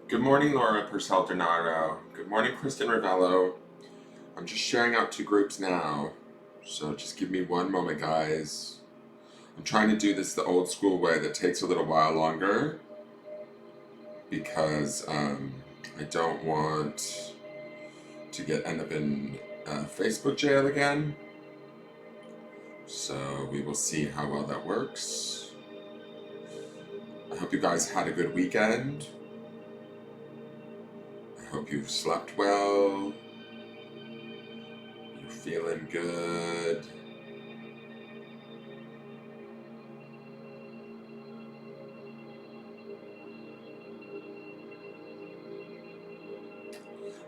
Good morning, Laura Purcell Donato. Good morning, Kristen Ravello. I'm just sharing out to groups now, so just give me one moment, guys. I'm trying to do this the old school way that takes a little while longer because I don't want to end up in Facebook jail again. So we will see how well that works. I hope you guys had a good weekend. I hope you've slept well. You're feeling good.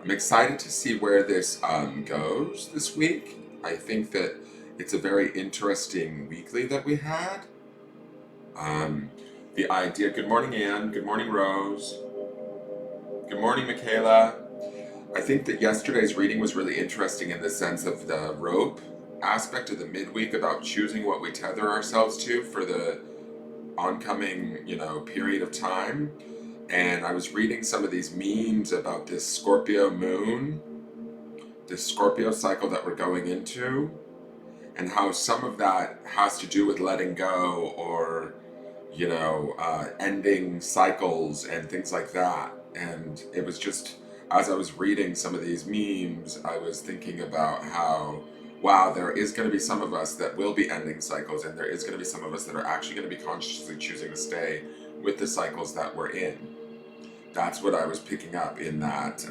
I'm excited to see where this goes this week. I think that it's a very interesting weekly that we had. Um, the idea. Good morning, Anne. Good morning, Rose. Good morning, Michaela. I think that yesterday's reading was really interesting in the sense of the rope aspect of the midweek about choosing what we tether ourselves to for the oncoming, period of time. And I was reading some of these memes about this Scorpio moon, this Scorpio cycle that we're going into, and how some of that has to do with letting go or, ending cycles and things like that. And it was just, as I was reading some of these memes, I was thinking about how, wow, there is going to be some of us that will be ending cycles, and there is going to be some of us that are actually going to be consciously choosing to stay with the cycles that we're in. That's what I was picking up in that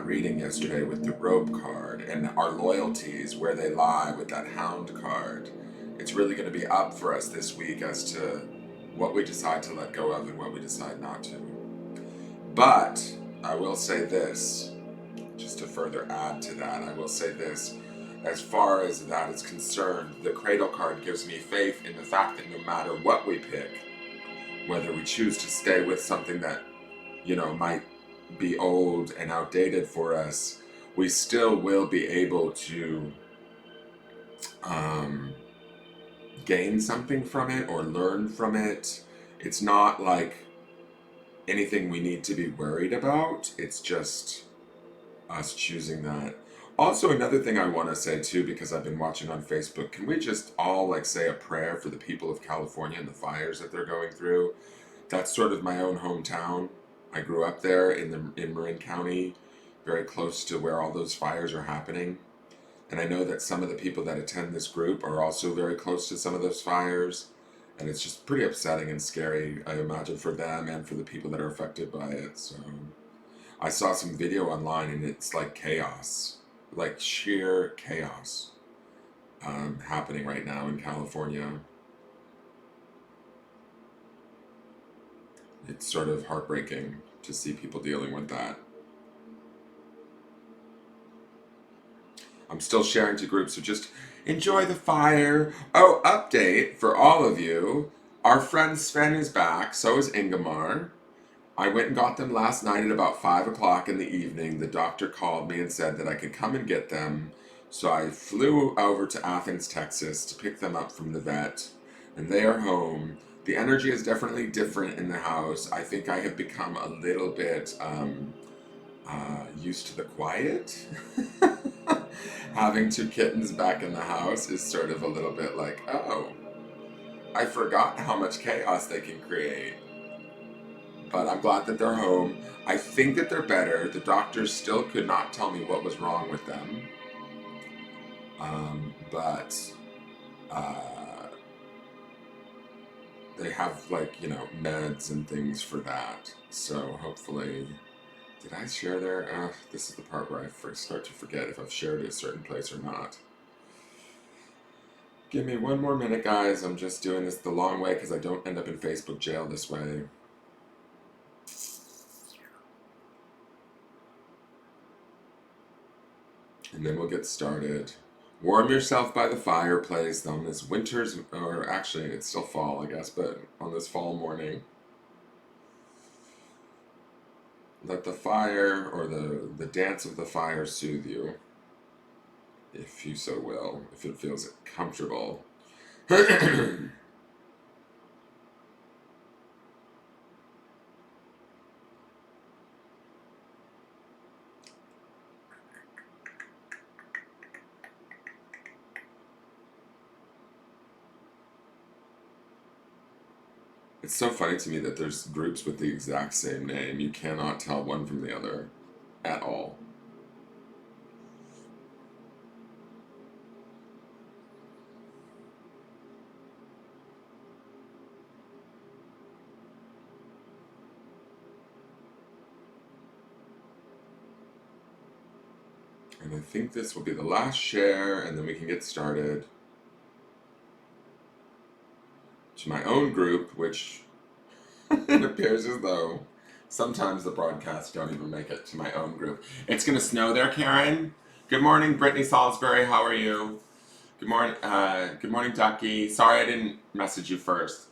reading yesterday with the rope card and our loyalties, where they lie with that hound card. It's really going to be up for us this week as to what we decide to let go of and what we decide not to. But I will say this, just to further add to that, I will say this. As far as that is concerned, the cradle card gives me faith in the fact that no matter what we pick, whether we choose to stay with something that, might be old and outdated for us, we still will be able to gain something from it or learn from it. It's not like anything we need to be worried about. It's just us choosing that. Also, another thing I want to say too, because I've been watching on Facebook, can we just all say a prayer for the people of California and the fires that they're going through? That's sort of my own hometown. I grew up there in Marin County, very close to where all those fires are happening. And I know that some of the people that attend this group are also very close to some of those fires. And it's just pretty upsetting and scary, I imagine, for them and for the people that are affected by it. So I saw some video online and it's like chaos, like sheer chaos happening right now in California. It's sort of heartbreaking to see people dealing with that. I'm still sharing to groups, so just enjoy the fire. Oh, update for all of you. Our friend Sven is back, so is Ingemar. I went and got them last night at about 5 o'clock in the evening. The doctor called me and said that I could come and get them. So I flew over to Athens, Texas to pick them up from the vet, and they are home. The energy is definitely different in the house. I think I have become a little bit used to the quiet. Having two kittens back in the house is sort of a little bit like, oh, I forgot how much chaos they can create. But I'm glad that they're home. I think that they're better. The doctors still could not tell me what was wrong with them. But they have meds and things for that. So hopefully, did I share there? This is the part where I first start to forget if I've shared a certain place or not. Give me one more minute, guys. I'm just doing this the long way because I don't end up in Facebook jail this way. And then we'll get started. Warm yourself by the fireplace on this winter's, or actually it's still fall, I guess, but on this fall morning. Let the fire or the dance of the fire soothe you, if you so will, if it feels comfortable. It's so funny to me that there's groups with the exact same name. You cannot tell one from the other at all. And I think this will be the last share, and then we can get started to my own group, which it appears as though sometimes the broadcasts don't even make it to my own group. It's gonna snow there, Karen. Good morning, Brittany Salisbury. How are you? Good morning, Ducky. Sorry I didn't message you first.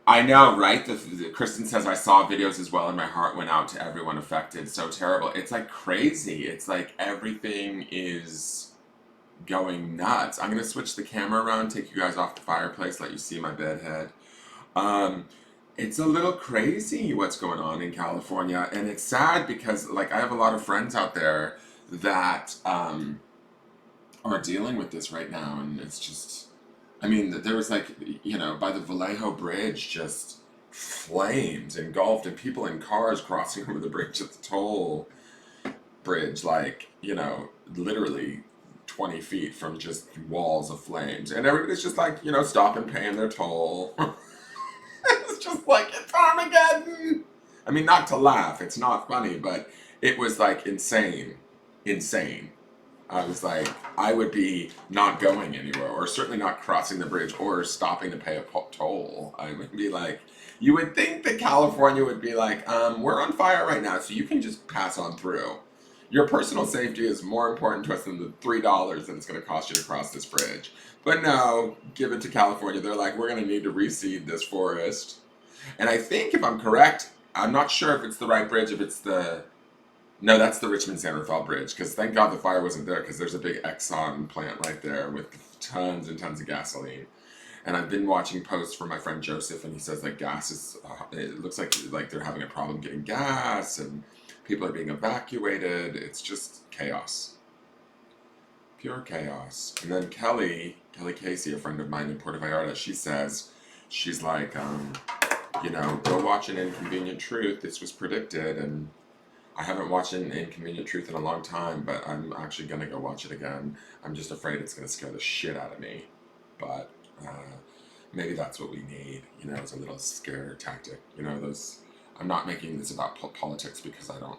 I know, right? Kristen says I saw videos as well, and my heart went out to everyone affected. So terrible. It's like crazy. It's like everything is going nuts. I'm gonna switch the camera around, take you guys off the fireplace, let you see my bed head. Um, it's a little crazy what's going on in California, and it's sad because like I have a lot of friends out there that are dealing with this right now, and it's just, I mean, there was like, by the Vallejo Bridge, just flames engulfed, and people in cars crossing over the bridge at the toll bridge, like, literally 20 feet from just walls of flames. And everybody's just like, stopping paying their toll. It's just like, it's Armageddon! I mean, not to laugh, it's not funny, but it was like insane. Insane. I was like, I would be not going anywhere, or certainly not crossing the bridge, or stopping to pay a toll. I would be like, you would think that California would be like, we're on fire right now, so you can just pass on through. Your personal safety is more important to us than the $3 that it's going to cost you to cross this bridge. But no, give it to California. They're like, we're going to need to reseed this forest. And I think, if I'm correct, I'm not sure if it's the right bridge, if it's the no, that's the Richmond San Rafael Bridge. Because thank God the fire wasn't there. Because there's a big Exxon plant right there with tons and tons of gasoline. And I've been watching posts from my friend Joseph, and he says like gas is. It looks like they're having a problem getting gas, and people are being evacuated. It's just chaos, pure chaos. And then Kelly Casey, a friend of mine in Puerto Vallarta, she says, she's like, go watch an Inconvenient Truth. This was predicted, and I haven't watched an Inconvenient Truth in a long time, but I'm actually gonna go watch it again. I'm just afraid it's gonna scare the shit out of me. But maybe that's what we need, as a little scare tactic. I'm not making this about politics because I don't,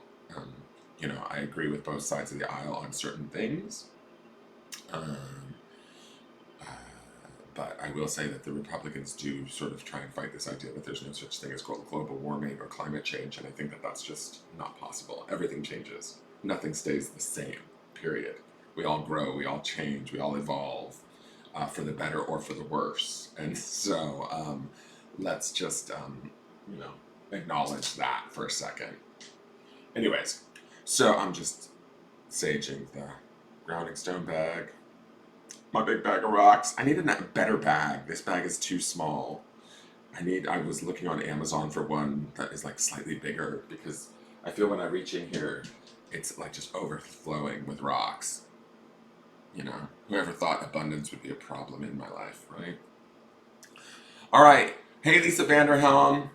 I agree with both sides of the aisle on certain things. Um, uh, but I will say that the Republicans do sort of try and fight this idea that there's no such thing as global warming or climate change, and I think that that's just not possible. Everything changes. Nothing stays the same, period. We all grow, we all change, we all evolve, for the better or for the worse. And so let's just, acknowledge that for a second. Anyways, so I'm just saging the grounding stone bag. My big bag of rocks. I need a better bag. This bag is too small. I was looking on Amazon for one that is like slightly bigger, because I feel when I reach in here, it's like just overflowing with rocks. Whoever thought abundance would be a problem in my life, right? All right. Hey, Lisa Vanderhelm.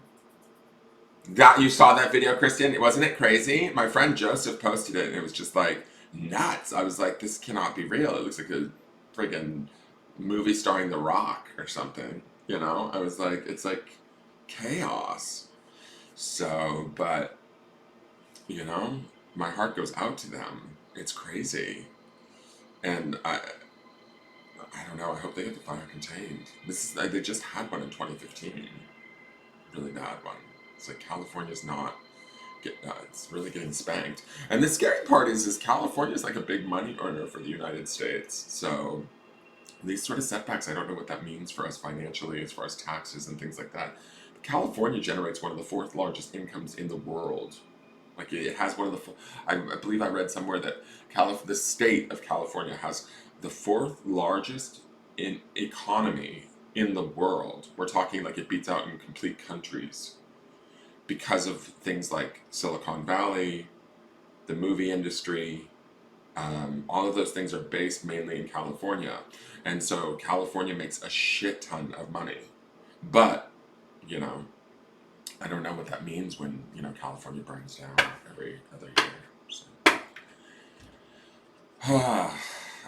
You saw that video, Kristen? Wasn't it crazy? My friend Joseph posted it, and it was just like nuts. I was like, this cannot be real. It looks like a friggin' movie starring The Rock or something. I was like, it's like chaos. So, but my heart goes out to them. It's crazy, and I don't know. I hope they get the fire contained. This is they just had one in 2015, really bad one. It's like California's not. It's really getting spanked. And the scary part is California's like a big money earner for the United States. So these sort of setbacks, I don't know what that means for us financially as far as taxes and things like that. But California generates one of the fourth largest incomes in the world. Like it has one of the, I believe I read somewhere that the state of California has the fourth largest in economy in the world. We're talking like it beats out in complete countries, because of things like Silicon Valley, the movie industry. All of those things are based mainly in California. And so California makes a shit ton of money. But you know, I don't know what that means when, California burns down every other year. So.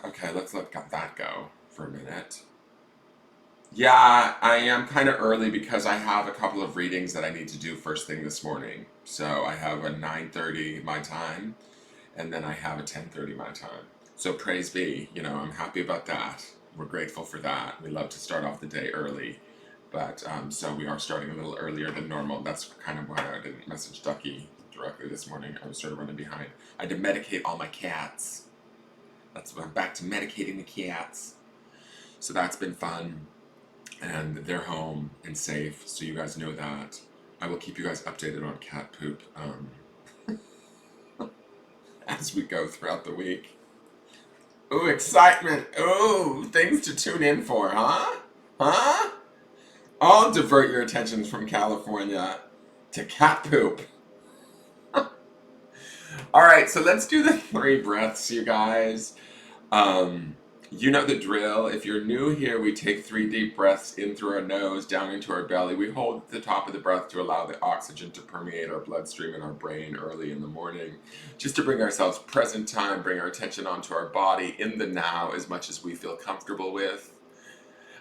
Okay, let's let that go for a minute. Yeah, I am kind of early because I have a couple of readings that I need to do first thing this morning. So I have a 9:30 my time, and then I have a 10:30 my time. So praise be, I'm happy about that. We're grateful for that. We love to start off the day early, but so we are starting a little earlier than normal. That's kind of why I didn't message Ducky directly this morning. I was sort of running behind. I had to medicate all my cats. That's I'm back to medicating the cats. So that's been fun, and they're home and safe. So you guys know that. I will keep you guys updated on cat poop as we go throughout the week. Ooh, excitement. Ooh, things to tune in for, huh? Huh? I'll divert your attentions from California to cat poop. All right, so let's do the 3 breaths, you guys. You know the drill. If you're new here, we take 3 deep breaths in through our nose, down into our belly. We hold at the top of the breath to allow the oxygen to permeate our bloodstream and our brain early in the morning, just to bring ourselves present time, bring our attention onto our body in the now as much as we feel comfortable with.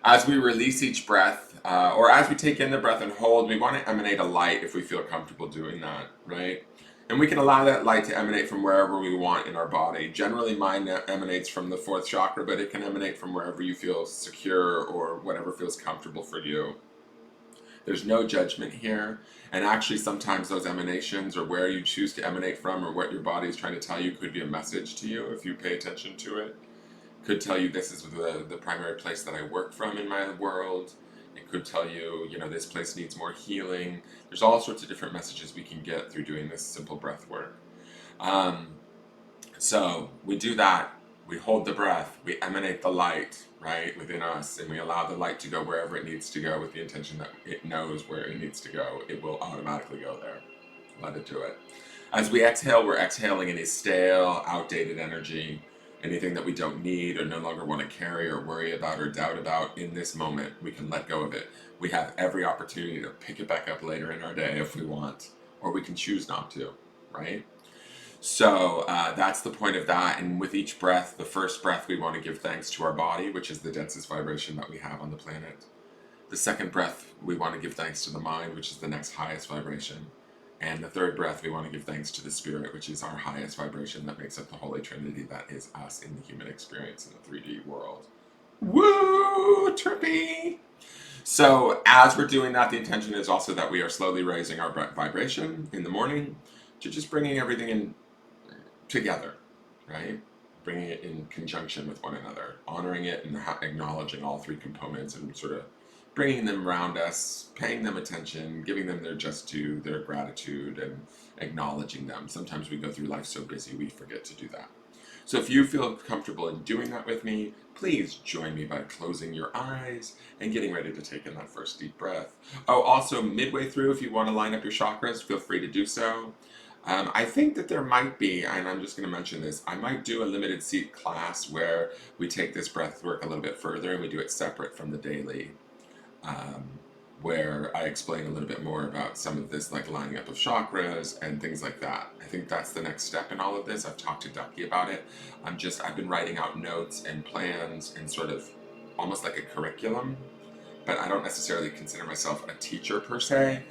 As we release each breath, or as we take in the breath and hold, we want to emanate a light if we feel comfortable doing that, right? And we can allow that light to emanate from wherever we want in our body. Generally, mine emanates from the 4th chakra, but it can emanate from wherever you feel secure or whatever feels comfortable for you. There's no judgment here. And actually, sometimes those emanations or where you choose to emanate from or what your body is trying to tell you could be a message to you if you pay attention to it. Could tell you this is the primary place that I work from in my world. It could tell you, this place needs more healing. There's all sorts of different messages we can get through doing this simple breath work. So we do that. We hold the breath. We emanate the light, right, within us, and we allow the light to go wherever it needs to go with the intention that it knows where it needs to go. It will automatically go there. Let it do it. As we exhale, we're exhaling any stale, outdated energy, anything that we don't need or no longer want to carry or worry about or doubt about in this moment. We can let go of it. We have every opportunity to pick it back up later in our day if we want, or we can choose not to, right? So that's the point of that. And with each breath, the first breath, we want to give thanks to our body, which is the densest vibration that we have on the planet. The second breath, we want to give thanks to the mind, which is the next highest vibration. And the third breath, we want to give thanks to the spirit, which is our highest vibration that makes up the Holy Trinity, that is us in the human experience in the 3D world. Woo! Trippy! So as we're doing that, the intention is also that we are slowly raising our vibration in the morning to just bringing everything in together, right? Bringing it in conjunction with one another, honoring it and acknowledging all 3 components and sort of bringing them around us, paying them attention, giving them their just due, their gratitude, and acknowledging them. Sometimes we go through life so busy we forget to do that. So if you feel comfortable in doing that with me, please join me by closing your eyes and getting ready to take in that first deep breath. Oh, also midway through, if you want to line up your chakras, feel free to do so. I think that there might be, and I'm just going to mention this, I might do a limited seat class where we take this breath work a little bit further and we do it separate from the daily, where I explain a little bit more about some of this, like lining up of chakras and things like that. I think that's the next step in all of this. I've talked to Ducky about it. I've been writing out notes and plans and sort of almost like a curriculum, but I don't necessarily consider myself a teacher per se,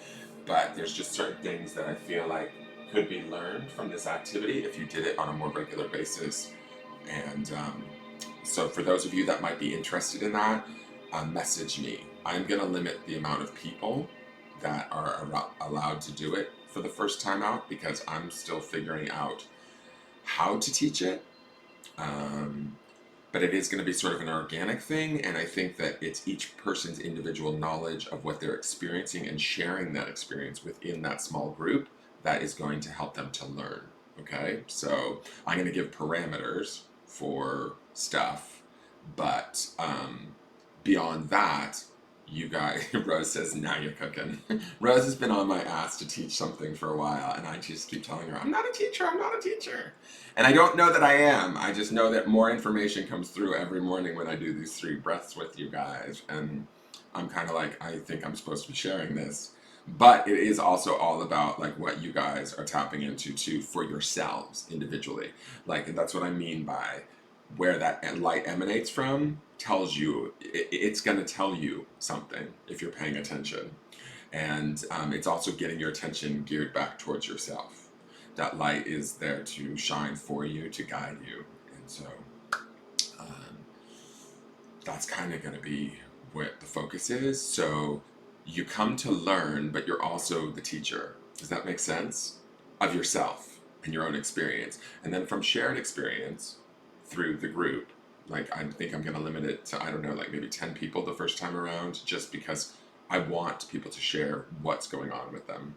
but there's just certain things that I feel like could be learned from this activity if you did it on a more regular basis. And so for those of you that might be interested in that, message me. I'm going to limit the amount of people that are allowed to do it for the first time out because I'm still figuring out how to teach it. But it is going to be sort of an organic thing, and I think that it's each person's individual knowledge of what they're experiencing and sharing that experience within that small group that is going to help them to learn. Okay, so I'm going to give parameters for stuff, but beyond that, you guys, Rose says, now you're cooking. Rose has been on my ass to teach something for a while, and I just keep telling her, I'm not a teacher, I'm not a teacher. And I don't know that I am. I just know that more information comes through every morning when I do these 3 breaths with you guys. And I'm kind of like, I think I'm supposed to be sharing this. But it is also all about like what you guys are tapping into too for yourselves individually. Like that's what I mean by where that light emanates from tells you it's going to tell you something if you're paying attention, and it's also getting your attention geared back towards yourself. That light is there to shine for you, to guide you, and so um, that's kind of going to be what the focus is. So you come to learn, but you're also the teacher. Does that make sense? Of yourself and your own experience. And then from shared experience through the group, like I think I'm going to limit it to, I don't know, like maybe 10 people the first time around, just because I want people to share what's going on with them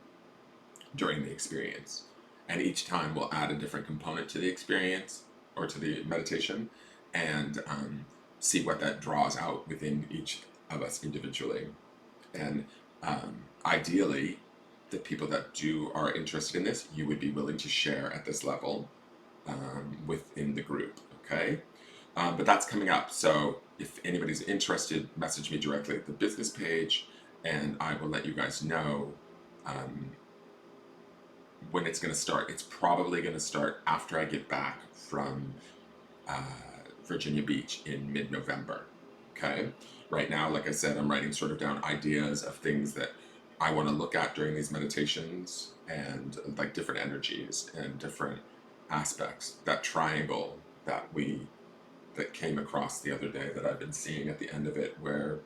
during the experience. And each time we'll add a different component to the experience or to the meditation, and see what that draws out within each of us individually. And ideally, the people that are interested in this, you would be willing to share at this level within the group, okay? But that's coming up. So if anybody's interested, message me directly at the business page, and I will let you guys know um, when it's going to start. It's probably going to start after I get back from uh, Virginia Beach in mid-November. Okay. Right now, like I said, I'm writing sort of down ideas of things that I want to look at during these meditations, and like different energies and different aspects. That triangle that came across the other day that I've been seeing at the end of it, where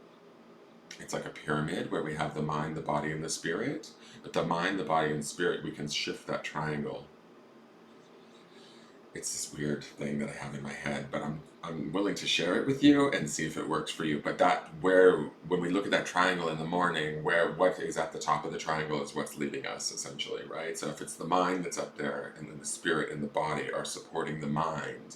it's like a pyramid where we have the mind, the body, and the spirit. But the mind, the body, and the spirit, we can shift that triangle. It's this weird thing that I have in my head, but I'm willing to share it with you and see if it works for you. But that where when we look at that triangle in the morning, where what is at the top of the triangle is what's leaving us essentially, right? So if it's the mind that's up there and then the spirit and the body are supporting the mind,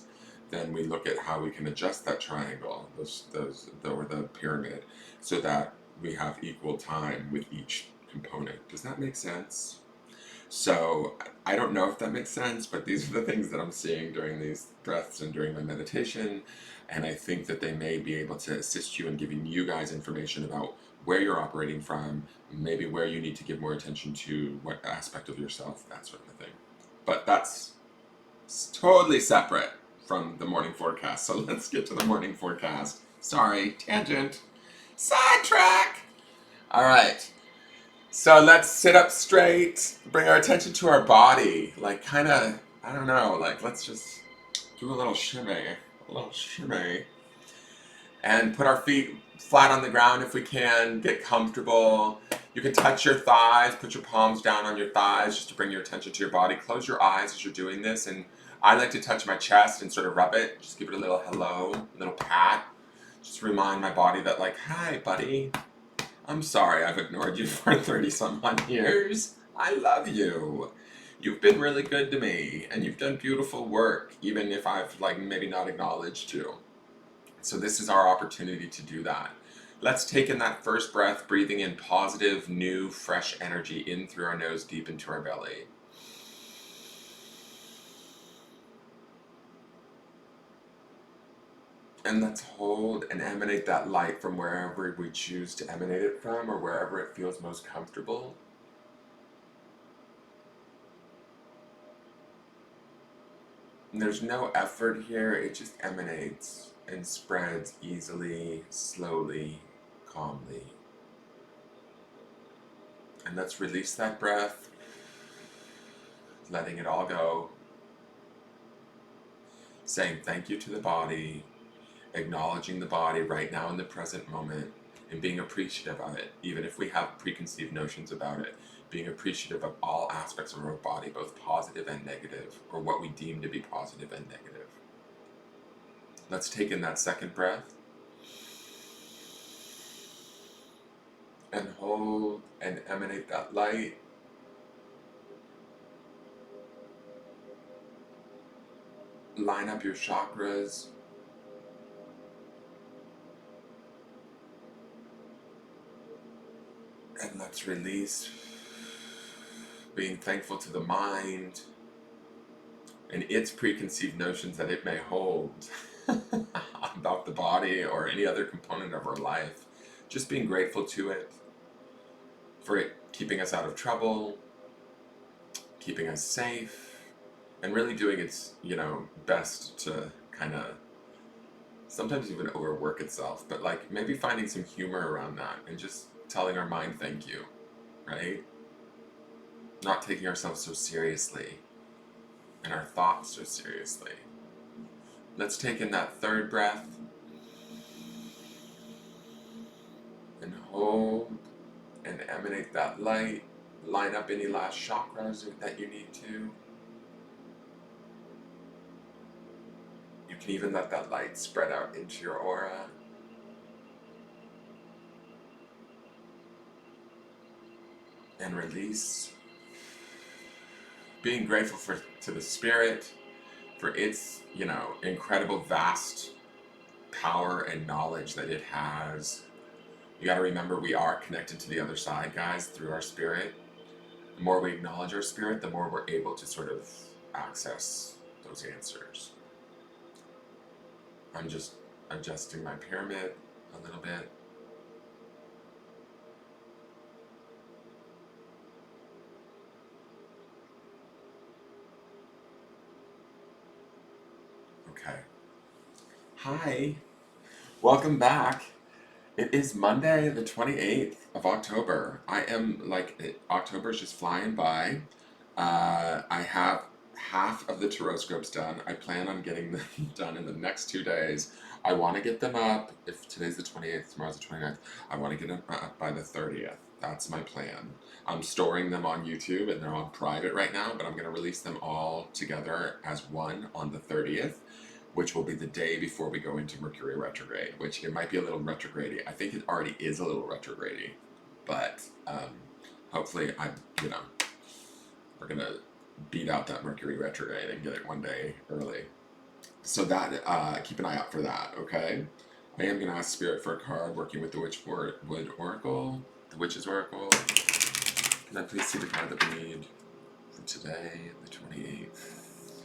then we look at how we can adjust that triangle, or the pyramid, so that we have equal time with each component. Does that make sense? So I don't know if that makes sense, but these are the things that I'm seeing during these breaths and during my meditation. And I think that they may be able to assist you in giving you guys information about where you're operating from, maybe where you need to give more attention to, what aspect of yourself, that sort of thing. But that's totally separate from the morning forecast. So let's get to the morning forecast. Sorry, tangent. Sidetrack! All right. So let's sit up straight, bring our attention to our body, like kind of, I don't know, like let's just do a little shimmy, and put our feet flat on the ground if we can, get comfortable. You can touch your thighs, put your palms down on your thighs just to bring your attention to your body. Close your eyes as you're doing this, and I like to touch my chest and sort of rub it, just give it a little hello, a little pat, just remind my body that like, hi buddy, I'm sorry I've ignored you for 30 some odd years. I love you. You've been really good to me, and you've done beautiful work, even if I've like maybe not acknowledged you. So this is our opportunity to do that. Let's take in that first breath, breathing in positive, new, fresh energy in through our nose, deep into our belly. And let's hold and emanate that light from wherever we choose to emanate it from, or wherever it feels most comfortable. And there's no effort here, it just emanates and spreads easily, slowly, calmly. And let's release that breath, letting it all go, saying thank you to the body, acknowledging the body right now in the present moment, and being appreciative of it, even if we have preconceived notions about it, being appreciative of all aspects of our body, both positive and negative, or what we deem to be positive and negative. Let's take in that second breath, and hold and emanate that light. Line up your chakras. And let's release, being thankful to the mind and its preconceived notions that it may hold about the body or any other component of our life. just being grateful to it for it keeping us out of trouble, keeping us safe, and really doing its, best to kind of sometimes even overwork itself, but like maybe finding some humor around that and just telling our mind thank you, right? Not taking ourselves so seriously and our thoughts so seriously. Let's take in that third breath and hold and emanate that light. Line up any last chakras that you need to. You can even let that light spread out into your aura. And release. Being grateful to the spirit for its, incredible vast power and knowledge that it has. You got to remember we are connected to the other side, guys, through our spirit. The more we acknowledge our spirit, the more we're able to sort of access those answers. I'm just adjusting my pyramid a little bit. Okay. Hi. Welcome back. It is Monday, the 28th of October. October is just flying by. I have half of the Taroscopes done. I plan on getting them done in the next 2 days. I want to get them up. If today's the 28th, tomorrow's the 29th, I want to get them up by the 30th. That's my plan. I'm storing them on YouTube and they're on private right now, but I'm going to release them all together as one on the 30th, which will be the day before we go into Mercury retrograde, which it might be a little retrograde. I think it already is a little retrograde, but hopefully we're going to beat out that Mercury retrograde and get it one day early. So that, keep an eye out for that, okay? I am going to ask Spirit for a card working with the Wood Oracle, the Witch's Oracle. Can I please see the card that we need for today, the 28th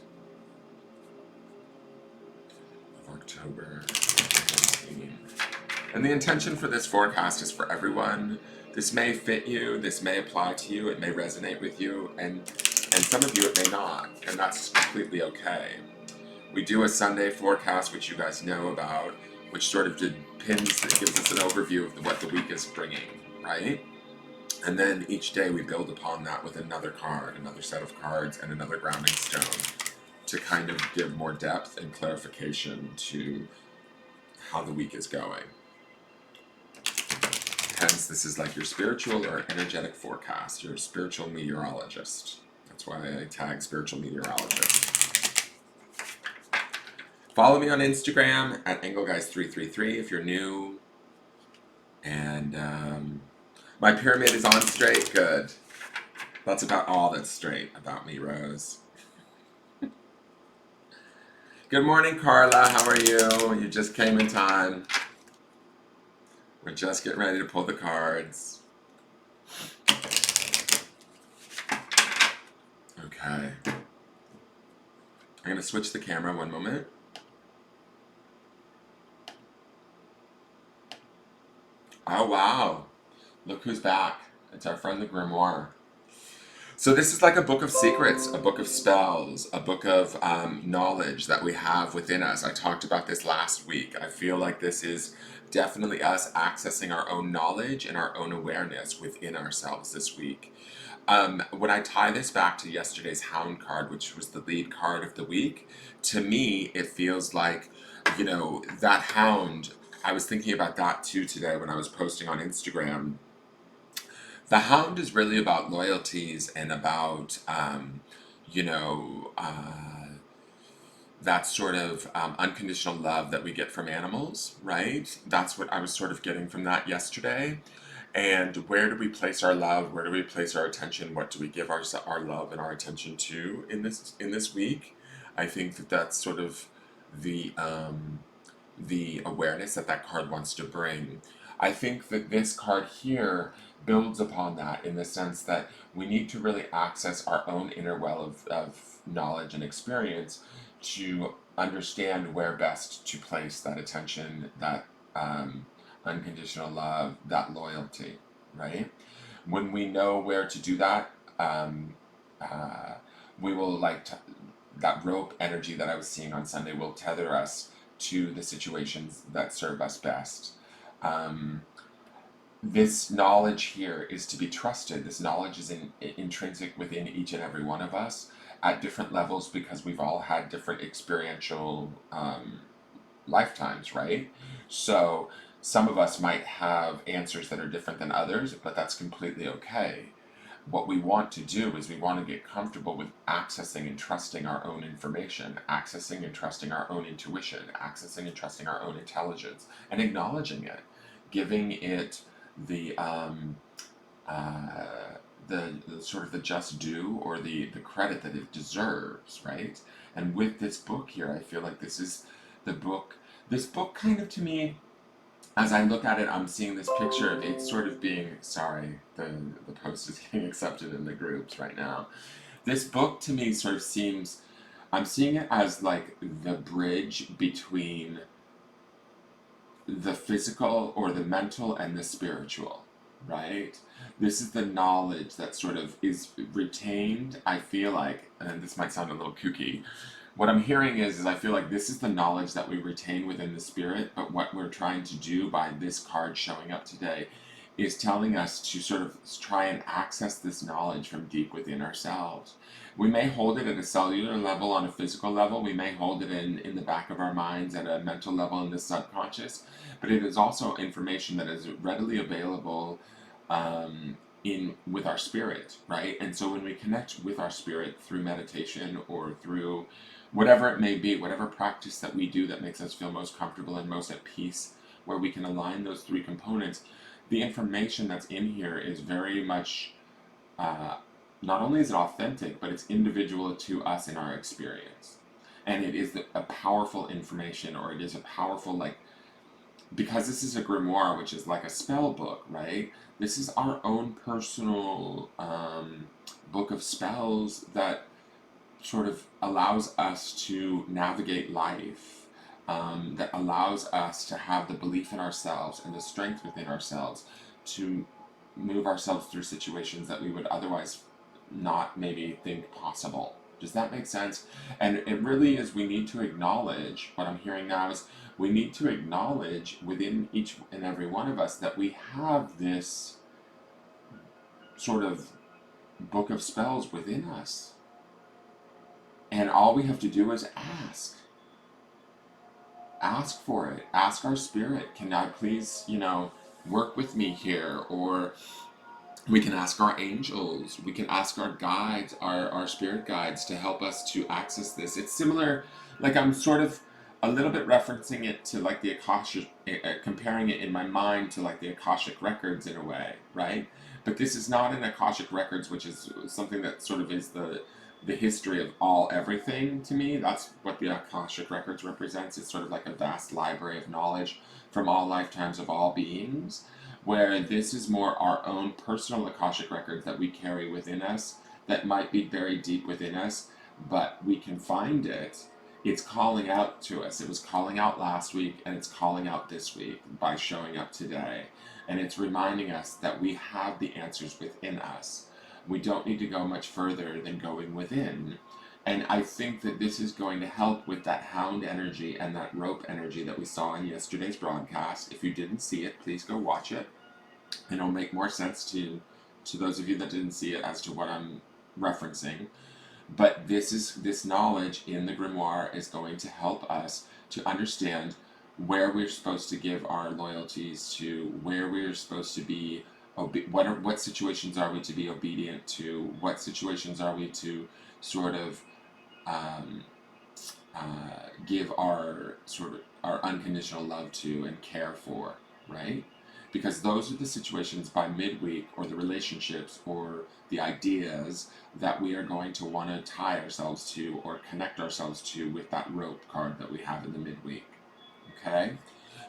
of October 2019? And the intention for this forecast is for everyone. This may fit you, this may apply to you, it may resonate with you, and some of you it may not, and that's completely okay. We do a Sunday forecast, which you guys know about, which sort of gives us an overview of what the week is bringing, right? And then each day we build upon that with another card, another set of cards, and another grounding stone to kind of give more depth and clarification to how the week is going. Hence, this is like your spiritual or energetic forecast, your spiritual meteorologist. That's why I tag spiritual meteorologist. Follow me on Instagram at Engelgeist333 if you're new. And my pyramid is on straight. Good. That's about all that's straight about me, Rose. Good morning, Carla. How are you? You just came in time. We're just getting ready to pull the cards. Okay. I'm going to switch the camera one moment. Oh, wow. Look who's back. It's our friend the Grimoire. So this is like a book of secrets, a book of spells, a book of knowledge that we have within us. I talked about this last week. I feel like this is definitely us accessing our own knowledge and our own awareness within ourselves this week. When I tie this back to yesterday's Hound card, which was the lead card of the week, to me it feels like, that Hound, I was thinking about that too today when I was posting on Instagram. The Hound is really about loyalties and about, that sort of unconditional love that we get from animals, right? That's what I was sort of getting from that yesterday. And where do we place our love? Where do we place our attention? What do we give our love and our attention to in this week? I think that's sort of the awareness that card wants to bring. I think that this card here builds upon that in the sense that we need to really access our own inner well of knowledge and experience to understand where best to place that attention, that unconditional love, that loyalty, right? When we know where to do that, um, uh, we will that rope energy that I was seeing on Sunday will tether us to the situations that serve us best. Um, this knowledge here is to be trusted. This knowledge is intrinsic within each and every one of us at different levels because we've all had different experiential lifetimes, right? So some of us might have answers that are different than others, but that's completely okay. What we want to do is we want to get comfortable with accessing and trusting our own information, accessing and trusting our own intuition, accessing and trusting our own intelligence, and acknowledging it, giving it the the sort of the just due or the credit that it deserves, right? And with this book here, I feel like this is the book. This book kind of to me, as I look at it, I'm seeing this picture of it sort of being. Sorry, the post is getting accepted in the groups right now. This book to me sort of seems. I'm seeing it as like the bridge between the physical or the mental and the spiritual, right? This is the knowledge that sort of is retained, I feel like, and this might sound a little kooky. What I'm hearing is I feel like this is the knowledge that we retain within the spirit, but what we're trying to do by this card showing up today is telling us to sort of try and access this knowledge from deep within ourselves. We may hold it at a cellular level, on a physical level. We may hold it in the back of our minds at a mental level in the subconscious. But it is also information that is readily available in with our spirit, right? And so when we connect with our spirit through meditation or through whatever it may be, whatever practice that we do that makes us feel most comfortable and most at peace, where we can align those three components, the information that's in here is very much uh, not only is it authentic, but it's individual to us in our experience. And it is a powerful information, or it is a powerful, like, because this is a grimoire, which is like a spell book, right? This is our own personal book of spells that sort of allows us to navigate life, that allows us to have the belief in ourselves and the strength within ourselves to move ourselves through situations that we would otherwise not maybe think possible. Does that make sense? And it really is, we need to acknowledge, what I'm hearing now is we need to acknowledge within each and every one of us that we have this sort of book of spells within us. And all we have to do is ask. Ask for it. Ask our spirit, can I please, work with me here? Or we can ask our angels, we can ask our guides, our spirit guides to help us to access this. It's similar, like I'm sort of a little bit referencing it to like the Akashic, comparing it in my mind to like the Akashic records in a way, right? But this is not an Akashic records, which is something that sort of is the history of all everything to me. That's what the Akashic records represents. It's sort of like a vast library of knowledge from all lifetimes of all beings, where this is more our own personal Akashic records that we carry within us that might be very deep within us, but we can find it. It's calling out to us. It was calling out last week and it's calling out this week by showing up today. And it's reminding us that we have the answers within us. We don't need to go much further than going within. And I think that this is going to help with that hound energy and that rope energy that we saw in yesterday's broadcast. If you didn't see it, please go watch it. And it'll make more sense to those of you that didn't see it as to what I'm referencing. But this knowledge in the grimoire is going to help us to understand where we're supposed to give our loyalties to, where we're supposed to be, what situations are we to be obedient to, what situations are we to sort of um, give our sort of our unconditional love to and care for, right? Because those are the situations by midweek, or the relationships or the ideas that we are going to want to tie ourselves to or connect ourselves to with that rope card that we have in the midweek. Okay?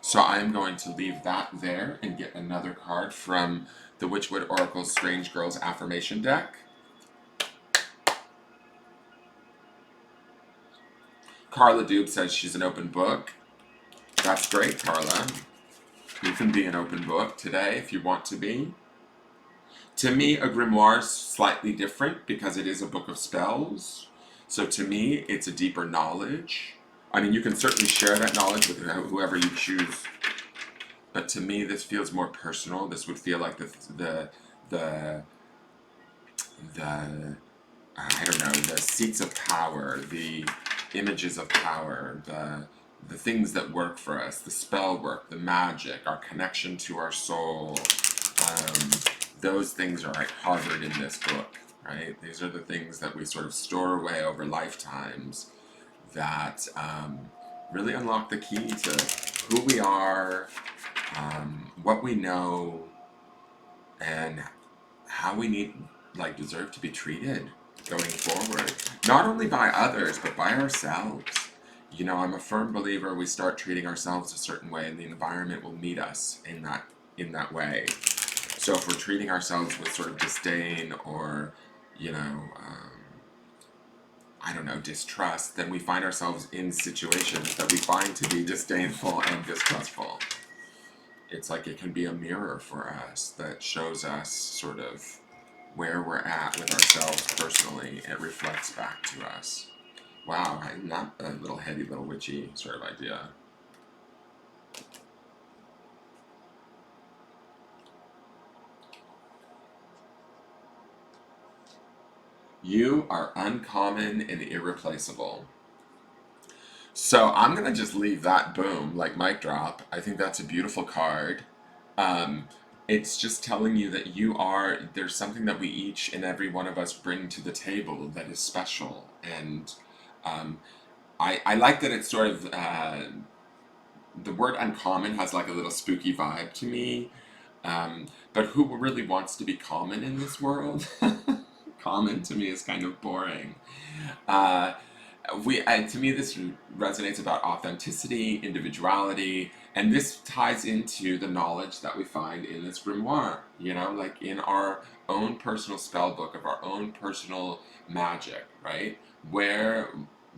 So I'm going to leave that there and get another card from the Witchwood Oracle's Strange Girls Affirmation deck. Carla Doob says she's an open book. That's great, Carla. You can be an open book today if you want to be. To me, a grimoire is slightly different because it is a book of spells. So to me, it's a deeper knowledge. I mean, you can certainly share that knowledge with whoever you choose, but to me, this feels more personal. This would feel like the the I don't know, the seats of power, the images of power, the things that work for us, the spell work, the magic, our connection to our soul. Um, those things are like harbored in this book, right? These are the things that we sort of store away over lifetimes that really unlock the key to who we are, what we know, and how we need, like, deserve to be treated going forward. Not only by others, but by ourselves. You know, I'm a firm believer we start treating ourselves a certain way and the environment will meet us in that way. So if we're treating ourselves with sort of disdain or, you know, I don't know, distrust, then we find ourselves in situations that we find to be disdainful and distrustful. It's like it can be a mirror for us that shows us sort of where we're at with ourselves personally. It reflects back to us. Wow, not a little heady, little witchy sort of idea. You are uncommon and irreplaceable. So I'm gonna just leave that boom, like mic drop. I think that's a beautiful card. Um, it's just telling you that there's something that we each and every one of us bring to the table that is special. And um, I like that it's sort of, the word uncommon has like a little spooky vibe to me. But who really wants to be common in this world? Common to me is kind of boring. Uh, to me this resonates about authenticity, individuality, and this ties into the knowledge that we find in this grimoire. You know, like in our own personal spell book of our own personal magic, right? Where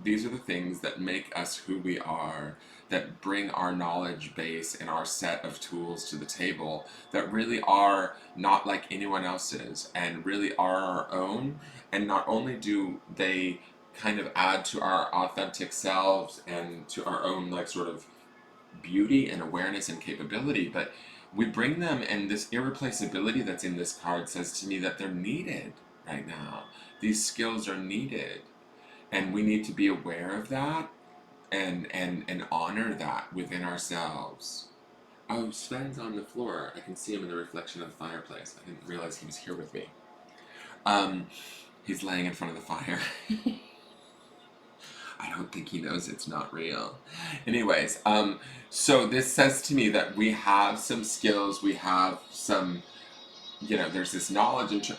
these are the things that make us who we are, that bring our knowledge base and our set of tools to the table, that really are not like anyone else's and really are our own. And not only do they kind of add to our authentic selves and to our own like sort of beauty and awareness and capability, but we bring them, and this irreplaceability that's in this card says to me that they're needed right now. These skills are needed, and we need to be aware of that and honor that within ourselves. Oh, Sven's on the floor. I can see him in the reflection of the fireplace. I didn't realize he was here with me. Um, he's laying in front of the fire. I don't think he knows it's not real. Anyways, so this says to me that we have some skills, we have some, you know, there's this knowledge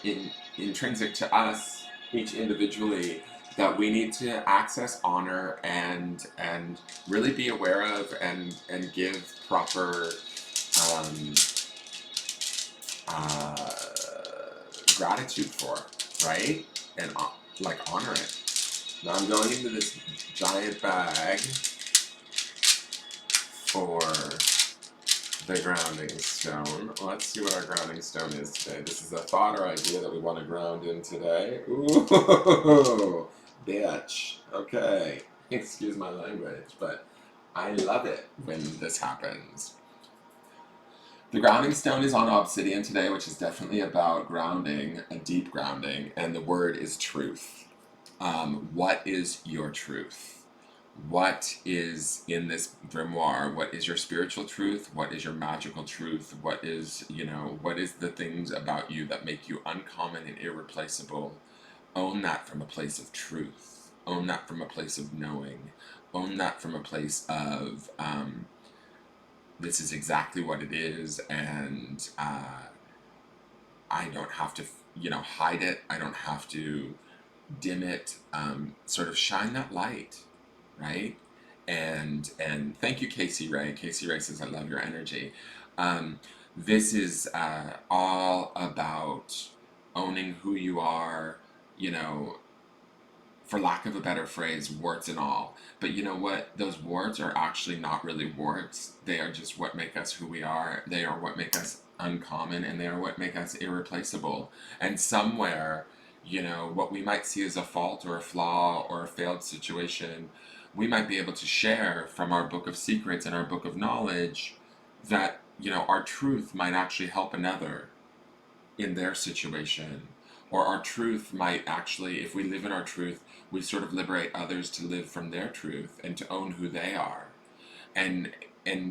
intrinsic to us, each individually, that we need to access, honor, and really be aware of, and give proper um, uh, gratitude for, right? And like honor it. Now I'm going into this giant bag for the grounding stone. Let's see what our grounding stone is today. This is a thought or idea that we want to ground in today. Ooh, bitch. Okay. Excuse my language, but I love it when this happens. The grounding stone is on obsidian today, which is definitely about grounding, a deep grounding, and the word is truth. What is your truth? What is in this grimoire? What is your spiritual truth? What is your magical truth? What is, you know, what is the things about you that make you uncommon and irreplaceable? Own that from a place of truth. Own that from a place of knowing. Own that from a place of, this is exactly what it is, and I don't have to, you know, hide it. I don't have to dim it. Sort of shine that light, right? And thank you, Casey Ray. Casey Ray says, "I love your energy." Um, this is all about owning who you are. You know, for lack of a better phrase, warts and all. But you know what? Those warts are actually not really warts. They are just what make us who we are. They are what make us uncommon, and they are what make us irreplaceable. And somewhere, what we might see as a fault or a flaw or a failed situation, we might be able to share from our book of secrets and our book of knowledge that, our truth might actually help another in their situation. Or our truth might actually, if we live in our truth, we sort of liberate others to live from their truth and to own who they are. And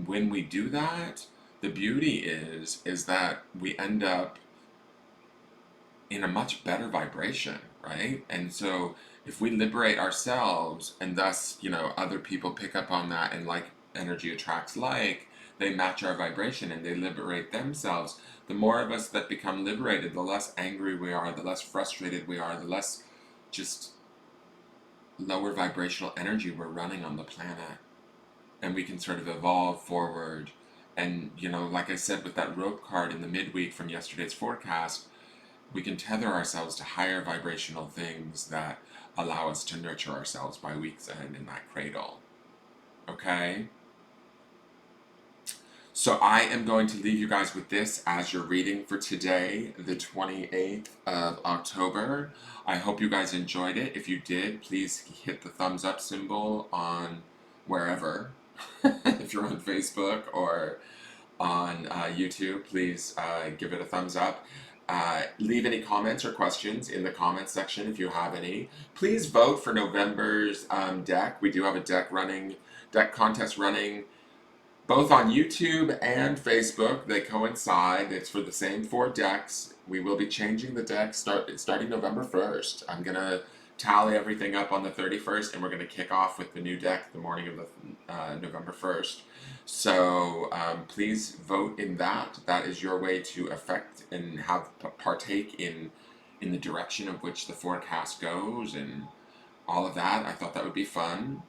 when we do that, the beauty is that we end up in a much better vibration, right? And so if we liberate ourselves and thus, other people pick up on that, and like energy attracts like, they match our vibration and they liberate themselves. The more of us that become liberated, the less angry we are, the less frustrated we are, the less just lower vibrational energy we're running on the planet. And we can sort of evolve forward. And, like I said with that rope card in the midweek from yesterday's forecast, we can tether ourselves to higher vibrational things that allow us to nurture ourselves by week's end in that cradle. Okay? So I am going to leave you guys with this as your reading for today, the 28th of October. I hope you guys enjoyed it. If you did, please hit the thumbs up symbol on wherever. If you're on Facebook or on YouTube, please give it a thumbs up. Leave any comments or questions in the comments section if you have any. Please vote for November's deck. We do have a deck contest running both on YouTube and Facebook. They coincide. It's for the same 4 decks. We will be changing the deck starting November 1st. I'm going to tally everything up on the 31st, and we're going to kick off with the new deck the morning of the November 1st. So please vote in that. That is your way to affect and partake in the direction of which the forecast goes and all of that. I thought that would be fun.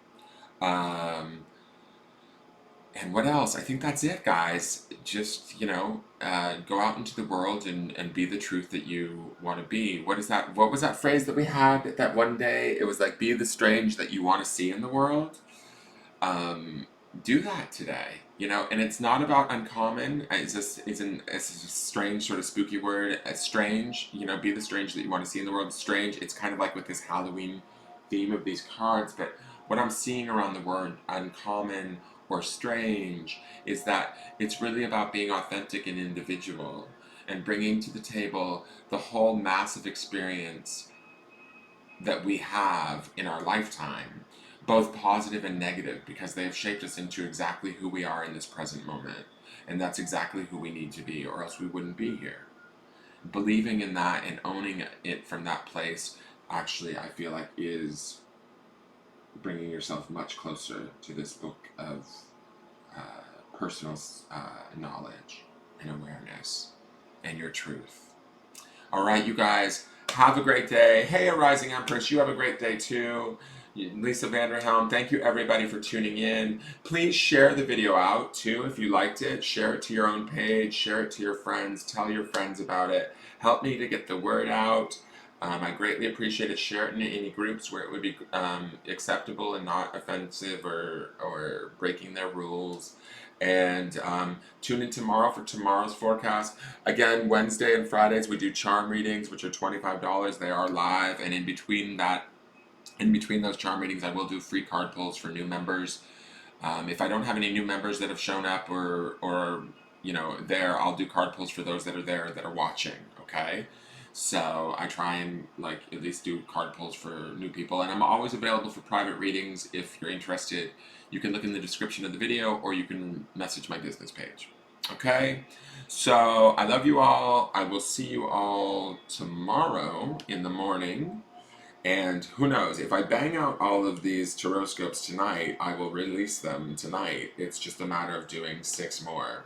And what else? I think that's it, guys. Just, go out into the world and be the truth that you want to be. What was that phrase that we had that one day? It was like, be the strange that you want to see in the world. Do that today, and it's not about uncommon. It's a strange sort of spooky word. Strange, be the strange that you want to see in the world. Strange, it's kind of like with this Halloween theme of these cards, but what I'm seeing around the word uncommon or strange is that it's really about being authentic and individual and bringing to the table the whole massive experience that we have in our lifetime, both positive and negative, because they have shaped us into exactly who we are in this present moment. And that's exactly who we need to be, or else we wouldn't be here. Believing in that and owning it from that place, actually, I feel like is bringing yourself much closer to this book of personal knowledge and awareness and your truth. All right, you guys, have a great day. Hey, Rising Empress, you have a great day too. Lisa Vanderhelm, thank you everybody for tuning in. Please share the video out too if you liked it. Share it to your own page, share it to your friends, tell your friends about it. Help me to get the word out. I greatly appreciate it. Share it in any groups where it would be acceptable and not offensive or breaking their rules. And tune in tomorrow for tomorrow's forecast. Again, Wednesday and Fridays we do charm readings, which are $25. They are live, and in between those charm readings, I will do free card pulls for new members. If I don't have any new members that have shown up or there, I'll do card pulls for those that are there that are watching. Okay. So I try and at least do card pulls for new people, and I'm always available for private readings if you're interested. You can look in the description of the video, or you can message my business page. Okay, so I love you all. I will see you all tomorrow in the morning, and who knows, if I bang out all of these taroscopes tonight, I will release them tonight. It's just a matter of doing 6 more.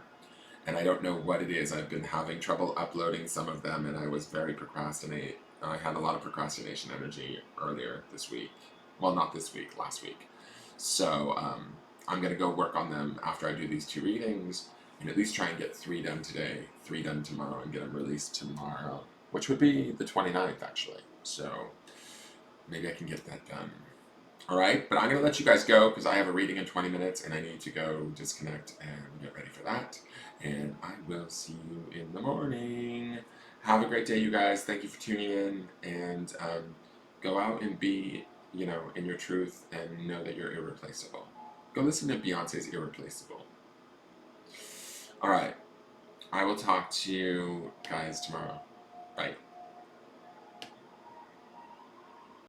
And I don't know what it is. I've been having trouble uploading some of them, and I was very procrastinate. I had a lot of procrastination energy earlier this week. Well, not this week, last week. So I'm going to go work on them after I do these 2 readings, and at least try and get 3 done today, 3 done tomorrow, and get them released tomorrow, which would be the 29th, actually. So maybe I can get that done. All right, but I'm going to let you guys go because I have a reading in 20 minutes and I need to go disconnect and get ready for that. And I will see you in the morning. Have a great day, you guys. Thank you for tuning in, and go out and be, in your truth and know that you're irreplaceable. Go listen to Beyonce's Irreplaceable. All right, I will talk to you guys tomorrow. Bye.